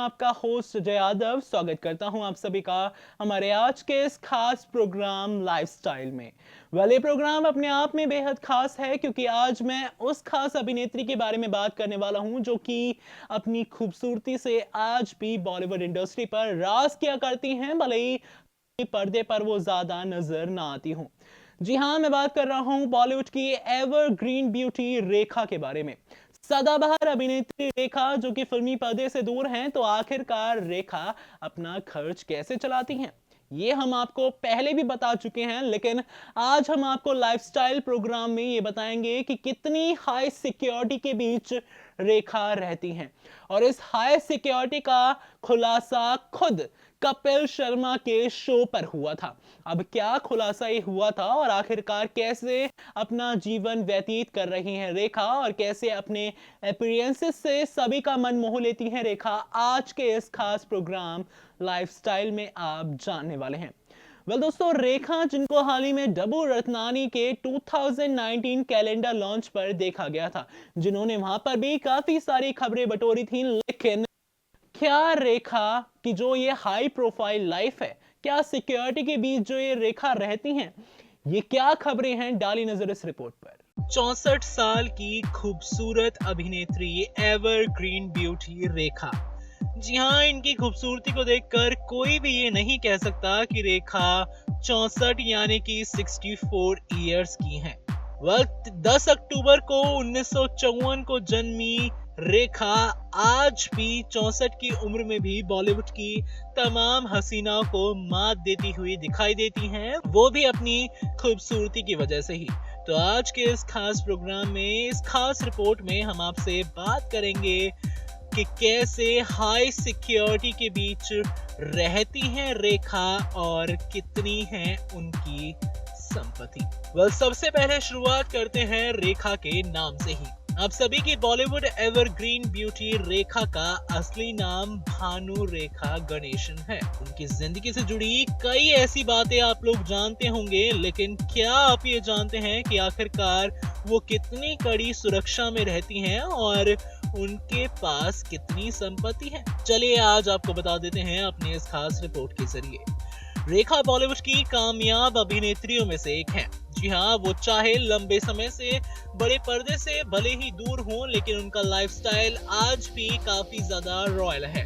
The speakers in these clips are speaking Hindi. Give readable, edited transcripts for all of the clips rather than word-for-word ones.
आपका होस्ट जय यादव। स्वागत करता हूं आप सभी का हमारे आज के इस खास प्रोग्राम लाइफस्टाइल में। ये प्रोग्राम अपने आप में बेहद खास है क्योंकि आज मैं उस खास अभिनेत्री के बारे में बात करने वाला हूं जो कि अपनी खूबसूरती से आज भी बॉलीवुड इंडस्ट्री पर राज किया करती हैं, भले ही पर्दे पर वो ज्यादा नजर ना आती हूं। जी हाँ, मैं बात कर रहा हूं बॉलीवुड की एवरग्रीन ब्यूटी रेखा के बारे में। सदाबहार अभिनेत्री रेखा जो कि फिल्मी पर्दे से दूर हैं, तो आखिरकार रेखा अपना खर्च कैसे चलाती हैं ये हम आपको पहले भी बता चुके हैं, लेकिन आज हम आपको लाइफस्टाइल प्रोग्राम में ये बताएंगे कि कितनी हाई सिक्योरिटी के बीच रेखा रहती हैं। और इस हाई सिक्योरिटी का खुलासा खुद कपिल शर्मा के शो पर हुआ था। अब क्या खुलासा ये हुआ था और आखिरकार कैसे अपना जीवन व्यतीत कर रही हैं रेखा और कैसे अपने अपीयरेंसेस से सभी का मन मोह लेती हैं रेखा, आज के इस खास प्रोग्राम लाइफस्टाइल में आप जानने वाले हैं। दोस्तों, रेखा जिनको हाल ही में डब्बू रत्नानी के 2019 कैलेंडर लॉन्च पर देखा गया था, जिन्होंने वहां पर भी काफी सारी खबरें बटोरी थी, लेकिन क्या रेखा की जो ये हाई प्रोफाइल लाइफ है, क्या सिक्योरिटी के बीच जो ये रेखा रहती हैं, ये क्या खबरें हैं, डाली नजर इस रिपोर्ट पर। 64 साल की खूबसूरत अभिनेत्री एवरग्रीन ब्यूटी रेखा। जी हाँ, इनकी खूबसूरती को देखकर कोई भी ये नहीं कह सकता कि रेखा 64 यानी कि 64 इयर्स की हैं। वक्त 10 अक्टूबर को 1954 को जन्मी रेखा आज भी 64 की उम्र में भी बॉलीवुड की तमाम हसीनाओं को मात देती हुई दिखाई देती हैं, वो भी अपनी खूबसूरती की वजह से ही। तो आज के इस खास प्रोग्राम में, इस खास रिपोर्ट में हम आपसे बात करेंगे कि कैसे हाई सिक्योरिटी के बीच रहती हैं रेखा और कितनी है उनकी संपत्ति। सबसे पहले शुरुआत करते हैं रेखा के नाम से ही। आप सभी की बॉलीवुड एवरग्रीन ब्यूटी रेखा का असली नाम भानु रेखा गणेशन है। उनकी जिंदगी से जुड़ी कई ऐसी बातें आप लोग जानते होंगे, लेकिन क्या आप ये जानते हैं कि आखिरकार वो कितनी कड़ी सुरक्षा में रहती हैं और उनके पास कितनी संपत्ति है? चलिए आज आपको बता देते हैं अपनी इस खास रिपोर्ट के जरिए। रेखा बॉलीवुड की कामयाब अभिनेत्रियों में से एक है। जी हाँ, वो चाहे लंबे समय से बड़े पर्दे से भले ही दूर हो, लेकिन उनका लाइफस्टाइल आज भी काफी ज्यादा रॉयल है।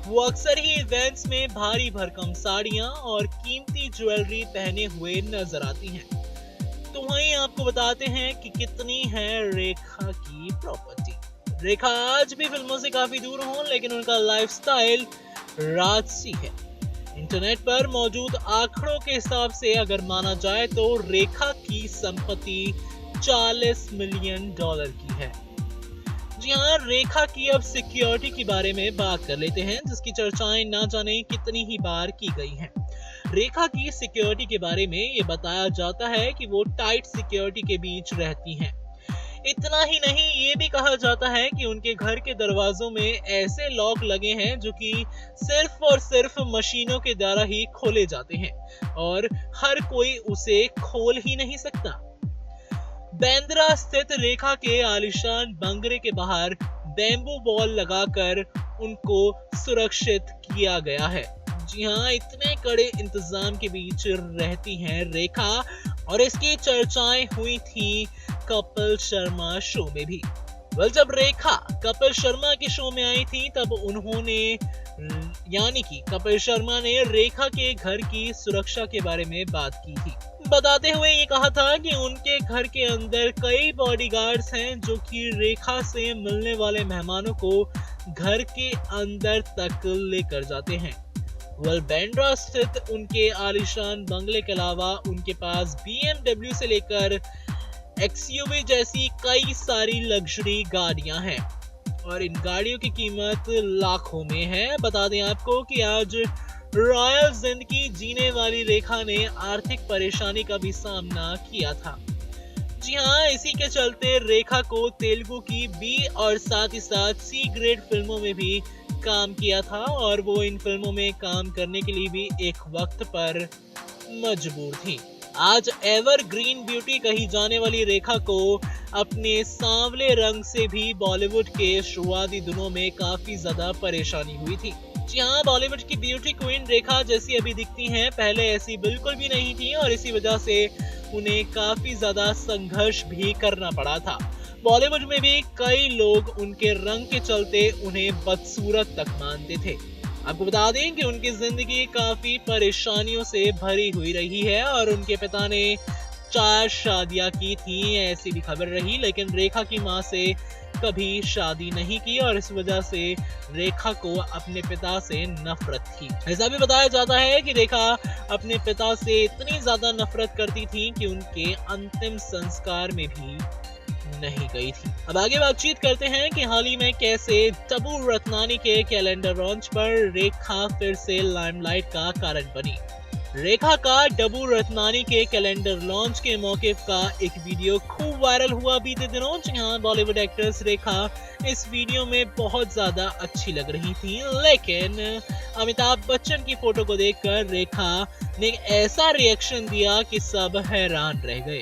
वो अक्सर ही इवेंट्स में भारी भरकम साड़ियां और कीमती ज्वेलरी पहने हुए नजर आती हैं। तो वहीं आपको बताते हैं कि कितनी है रेखा की प्रॉपर्टी। रेखा आज भी फिल्मों से काफी दूर हो, लेकिन उनका लाइफस्टाइल राजसी है। इंटरनेट पर मौजूद आंकड़ों के हिसाब से अगर माना जाए तो रेखा की संपत्ति $40 मिलियन की है। जी हाँ, रेखा की अब सिक्योरिटी के बारे में बात कर लेते हैं, जिसकी चर्चाएं ना जाने कितनी ही बार की गई हैं। रेखा की सिक्योरिटी के बारे में ये बताया जाता है कि वो टाइट सिक्योरिटी के बीच रहती हैं। इतना ही नहीं, ये भी कहा जाता है कि उनके घर के दरवाजों में ऐसे लॉक लगे हैं जो कि सिर्फ और सिर्फ मशीनों के द्वारा ही खोले जाते हैं और हर कोई उसे खोल ही नहीं सकता। बांद्रा स्थित रेखा के आलीशान बंगले के बाहर बैम्बू बॉल लगाकर उनको सुरक्षित किया गया है। जी हाँ, इतने कड़े इंतजाम के बीच रहती हैं रेखा और इसकी चर्चाएं हुई थी कपिल शर्मा शो में भी। जब रेखा कपिल शर्मा के शो में आई थी, तब उन्होंने यानी कि कपिल शर्मा ने रेखा के घर की सुरक्षा के बारे में बात की थी, बताते हुए ये कहा था कि उनके घर के अंदर कई बॉडीगार्ड्स हैं जो कि रेखा से मिलने वाले मेहमानों को घर के अंदर तक लेकर जाते हैं। बांद्रा स्थित उनके आलीशान बंगले के अलावा उनके पास BMW से लेकर XUV जैसी कई सारी लग्जरी गाड़ियां हैं और इन गाड़ियों की कीमत लाखों में है। बता दें आपको कि आज रॉयल जिंदगी जीने वाली रेखा ने आर्थिक परेशानी का भी सामना किया था। जी हाँ, इसी के चलते रेखा को तेलुगु की B और साथ ही साथ C ग्रेड फिल्मों में भी काम किया था और वो इन फिल्मों में काम करने के लिए भी एक वक्त पर मजबूर थी। आज एवरग्रीन ब्यूटी कही जाने वाली रेखा को अपने सांवले रंग से भी बॉलीवुड के शुरुआती दिनों में काफी ज्यादा परेशानी हुई थी। जी हाँ, बॉलीवुड की ब्यूटी क्वीन रेखा जैसी अभी दिखती हैं, पहले ऐसी बिल्कुल भी नहीं थी और इसी वजह से उन्हें काफी ज्यादा संघर्ष भी करना पड़ा था। बॉलीवुड में भी कई लोग उनके रंग के चलते उन्हें बदसूरत तक मानते थे। आपको बता दें कि उनकी जिंदगी काफी परेशानियों से भरी हुई रही है और उनके पिता ने 4 शादियां की थी, ऐसी भी खबर रही, लेकिन रेखा की मां से कभी शादी नहीं की और इस वजह से रेखा को अपने पिता से नफरत थी। ऐसा भी बताया जाता है कि रेखा अपने पिता से इतनी ज्यादा नफरत करती थी कि उनके अंतिम संस्कार में भी नहीं गई थी। अब आगे बातचीत करते हैं कि हाल ही में कैसे टबू रत्नानी के कैलेंडर लॉन्च पर रेखा फिर से लाइमलाइट का कारण बनी। रेखा का डब्बू रत्नानी के कैलेंडर लॉन्च के मौके का एक वीडियो खूब वायरल हुआ बीते दिनों। जहां बॉलीवुड एक्ट्रेस रेखा इस वीडियो में बहुत ज्यादा अच्छी लग रही थी, लेकिन अमिताभ बच्चन की फोटो को देखकर रेखा ने ऐसा रिएक्शन दिया कि सब हैरान रह गए।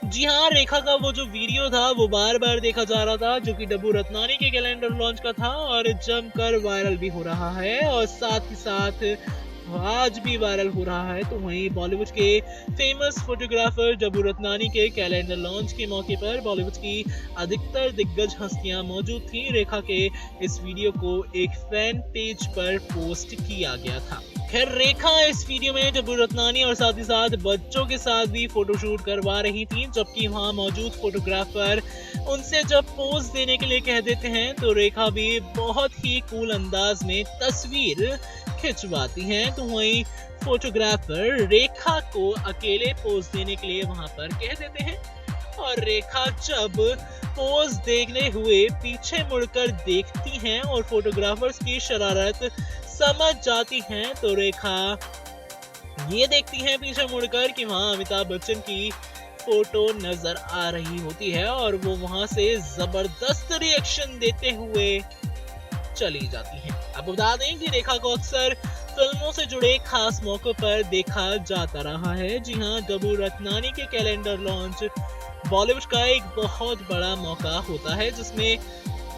जी हाँ, रेखा का वो जो वीडियो था वो बार बार देखा जा रहा था, जो कि डब्बू रत्नानी के कैलेंडर लॉन्च का था और जमकर वायरल भी हो रहा है और साथ ही साथ आज भी वायरल हो रहा है। तो वहीं बॉलीवुड के फेमस फोटोग्राफर डब्बू रत्नानी के कैलेंडर लॉन्च के मौके पर बॉलीवुड की अधिकतर दिग्गज हस्तियां मौजूद थी। रेखा के इस वीडियो को एक फैन पेज पर पोस्ट किया गया था। खैर, रेखा इस वीडियो में डब्बू रत्नानी और साथ ही साथ बच्चों के साथ भी फोटोशूट करवा रही थी, जबकि वहां मौजूद फोटोग्राफर उनसे जब पोज देने के लिए कह देते हैं तो रेखा भी बहुत ही कूल अंदाज में तस्वीर खिंचवाती हैं। तो वहीं फोटोग्राफर रेखा को अकेले पोज देने के लिए वहां पर कह देते हैं और रेखा जब पोज देखने हुए पीछे मुड़कर देखती हैं और फोटोग्राफर्स की शरारत समझ जाती हैं तो रेखा ये देखती हैं पीछे मुड़कर कि वहां अमिताभ बच्चन की फोटो नजर आ रही होती है और वो वहां से जबरदस्त रिएक्शन देते हुए चली जाती हैं। आपको बता दें कि रेखा को अक्सर फिल्मों से जुड़े खास मौकों पर देखा जाता रहा है। जी हाँ, डब्बू रत्नानी के कैलेंडर लॉन्च बॉलीवुड का एक बहुत बड़ा मौका होता है जिसमें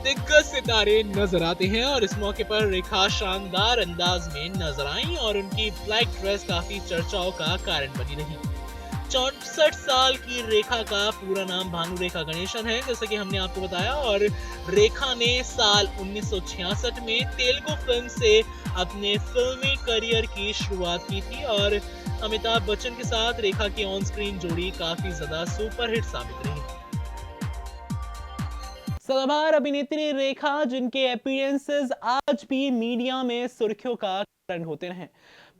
दिग्गज सितारे नजर आते हैं और इस मौके पर रेखा शानदार अंदाज में नजर आई और उनकी ब्लैक ड्रेस काफी चर्चाओं का कारण बनी रही। 64 साल की रेखा का पूरा नाम भानु रेखा गणेशन है, जैसा कि हमने आपको बताया, और रेखा ने साल 1966 में तेलुगु फिल्म से अपने फिल्मी करियर की शुरुआत की थी और अमिताभ बच्चन के साथ रेखा की ऑन स्क्रीन जोड़ी काफी ज्यादा सुपरहिट साबित रही। सदाबहार अभिनेत्री रेखा, जिनके अपीयरेंसेस आज भी मीडिया में सुर्खियों का कारण होते रहे।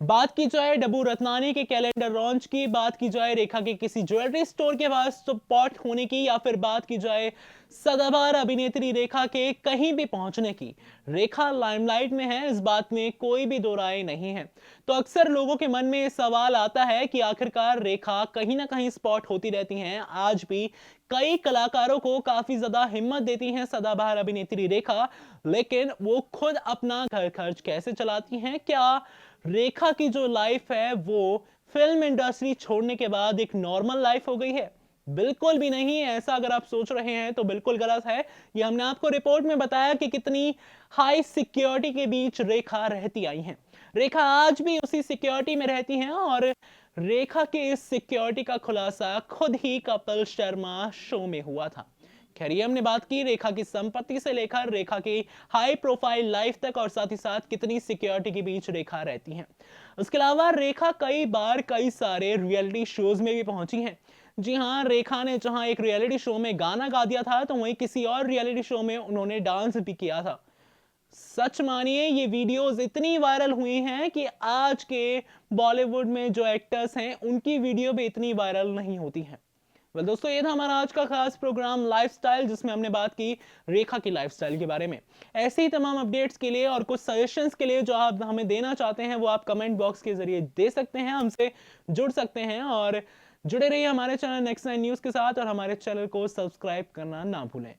बात की जाए डब्बू रत्नानी के कैलेंडर लॉन्च की, बात की जाए रेखा के किसी ज्वेलरी स्टोर के पास स्पॉट होने की, या फिर बात की जाए सदाबहार अभिनेत्री रेखा के कहीं भी पहुंचने की, रेखा लाइमलाइट में है, इस बात में कोई भी दो राय नहीं है। तो अक्सर लोगों के मन में सवाल आता है कि आखिरकार रेखा कहीं ना कहीं स्पॉट होती रहती हैं। आज भी कई कलाकारों को काफी ज्यादा हिम्मत देती हैं सदाबहार अभिनेत्री रेखा, लेकिन वो खुद अपना घर खर्च कैसे चलाती हैं? क्या रेखा की जो लाइफ है वो फिल्म इंडस्ट्री छोड़ने के बाद एक नॉर्मल लाइफ हो गई है? बिल्कुल भी नहीं। ऐसा अगर आप सोच रहे हैं तो बिल्कुल गलत है। ये हमने आपको रिपोर्ट में बताया कि कितनी हाई सिक्योरिटी के बीच रेखा रहती आई हैं। रेखा आज भी उसी सिक्योरिटी में रहती हैं और रेखा के इस सिक्योरिटी का खुलासा खुद ही कपिल शर्मा शो में हुआ था। खैर, ये हमने बात की रेखा की संपत्ति से लेकर रेखा की हाई प्रोफाइल लाइफ तक और साथ ही साथ कितनी सिक्योरिटी के बीच रेखा रहती हैं। उसके अलावा रेखा कई बार कई सारे रियलिटी शोज में भी पहुंची हैं। जी हाँ, रेखा ने जहां एक रियलिटी शो में गाना गा दिया था तो वहीं किसी और रियलिटी शो में उन्होंने डांस भी किया था। सच मानिए, ये वीडियोस इतनी वायरल हुई हैं कि आज के बॉलीवुड में जो एक्टर्स हैं उनकी वीडियो भी इतनी वायरल नहीं होती हैं। वेल दोस्तों, ये था हमारा आज का खास प्रोग्राम लाइफस्टाइल, जिसमें हमने बात की रेखा की लाइफस्टाइल के बारे में। ऐसे ही तमाम अपडेट्स के लिए और कुछ सजेशंस के लिए जो आप हमें देना चाहते हैं वो आप कमेंट बॉक्स के जरिए दे सकते हैं, हमसे जुड़ सकते हैं और जुड़े रहिए हमारे चैनल नेक्स्ट 9 न्यूज के साथ और हमारे चैनल को सब्सक्राइब करना ना भूलें।